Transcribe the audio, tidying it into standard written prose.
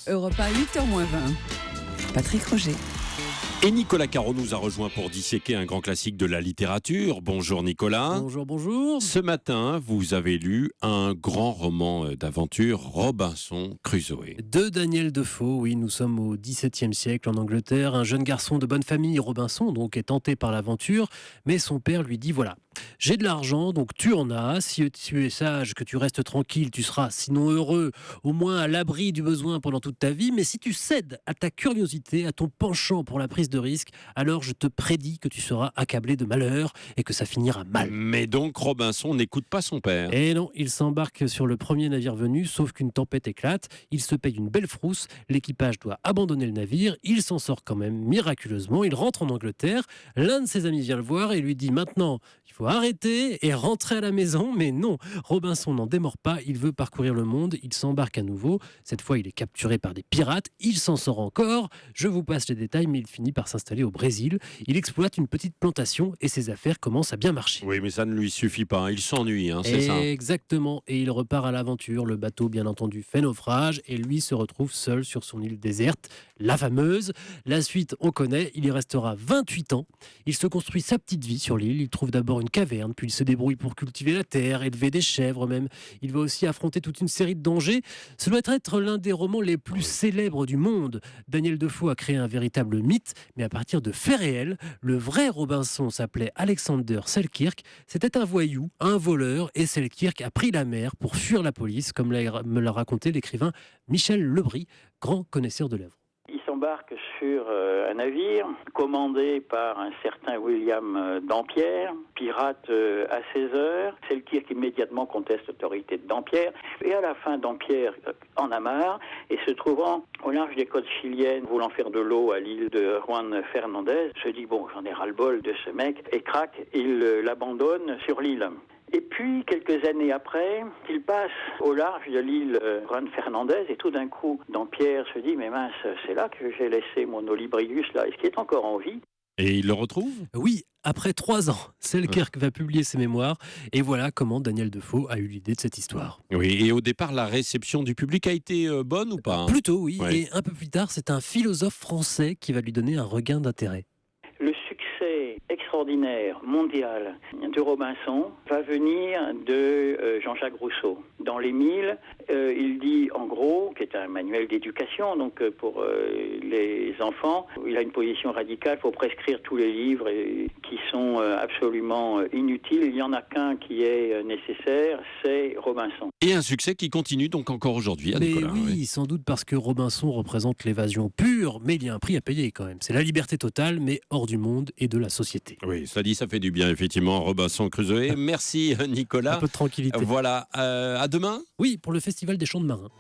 Europe 1, 8h-20. Patrick Roger. Et Nicolas Caro nous a rejoint pour disséquer un grand classique de la littérature. Bonjour Nicolas. Bonjour, bonjour. Ce matin, vous avez lu un grand roman d'aventure, Robinson Crusoe. De Daniel Defoe, oui, nous sommes au XVIIe siècle en Angleterre. Un jeune garçon de bonne famille, Robinson, donc est tenté par l'aventure, mais son père lui dit voilà, j'ai de l'argent, donc tu en as. Si tu es sage, que tu restes tranquille, tu seras sinon heureux, au moins à l'abri du besoin pendant toute ta vie. Mais si tu cèdes à ta curiosité, à ton penchant pour la prise de risque, alors je te prédis que tu seras accablé de malheur et que ça finira mal. Mais donc Robinson n'écoute pas son père. Et non, il s'embarque sur le premier navire venu, sauf qu'une tempête éclate. Il se paye une belle frousse. L'équipage doit abandonner le navire. Il s'en sort quand même miraculeusement. Il rentre en Angleterre. L'un de ses amis vient le voir et lui dit maintenant, il faut arrêter et rentrer à la maison. Mais non, Robinson n'en démord pas. Il veut parcourir le monde. Il s'embarque à nouveau. Cette fois, il est capturé par des pirates. Il s'en sort encore. Je vous passe les détails, mais il finit par s'installer au Brésil. Il exploite une petite plantation et ses affaires commencent à bien marcher. Oui, mais ça ne lui suffit pas. Il s'ennuie, c'est ça. Exactement. Et il repart à l'aventure. Le bateau, bien entendu, fait naufrage et lui se retrouve seul sur son île déserte, la fameuse. La suite, on connaît. Il y restera 28 ans. Il se construit sa petite vie sur l'île. Il trouve d'abord une caverne, puis il se débrouille pour cultiver la terre, élever des chèvres même. Il va aussi affronter toute une série de dangers. Ce doit être l'un des romans les plus célèbres du monde. Daniel Defoe a créé un véritable mythe, mais à partir de faits réels. Le vrai Robinson s'appelait Alexander Selkirk. C'était un voyou, un voleur, et Selkirk a pris la mer pour fuir la police, comme me l'a raconté l'écrivain Michel Lebris, grand connaisseur de l'œuvre. Il s'embarque sur un navire commandé par un certain William Dampierre, pirate à 16 heures. Selkirk immédiatement conteste l'autorité de Dampierre. Et à la fin, Dampierre en a marre et se trouvant au large des côtes chiliennes, voulant faire de l'eau à l'île de Juan Fernandez, se dit bon, j'en ai ras-le-bol de ce mec, et crac, il l'abandonne sur l'île. Et puis, quelques années après, il passe au large de l'île Juan Fernandez et tout d'un coup, Dampierre se dit « Mais mince, c'est là que j'ai laissé mon Olibrius, là. Est-ce qu'il est encore en vie ?» Et il le retrouve ? Oui, après 3 ans, Selkirk va publier ses mémoires. Et voilà comment Daniel Defoe a eu l'idée de cette histoire. Oui, et au départ, la réception du public a été bonne ou pas ? Plutôt, oui. Ouais. Et un peu plus tard, c'est un philosophe français qui va lui donner un regain d'intérêt. Le succès extraordinaire, mondial, de Robinson va venir de Jean-Jacques Rousseau. Dans Les Milles, il dit en gros, qui est un manuel d'éducation donc pour les enfants, il a une position radicale, il faut prescrire tous les livres qui sont absolument inutiles. Il n'y en a qu'un qui est nécessaire, c'est Robinson. Et un succès qui continue donc encore aujourd'hui, Mais Nicolas. oui, sans doute parce que Robinson représente l'évasion pure, mais il y a un prix à payer quand même. C'est la liberté totale, mais hors du monde et de la société. Oui, cela dit, ça fait du bien, effectivement, Robinson Crusoe. Merci, Nicolas. Un peu de tranquillité. Voilà, à demain. Oui, pour le Festival des Chants de Marins.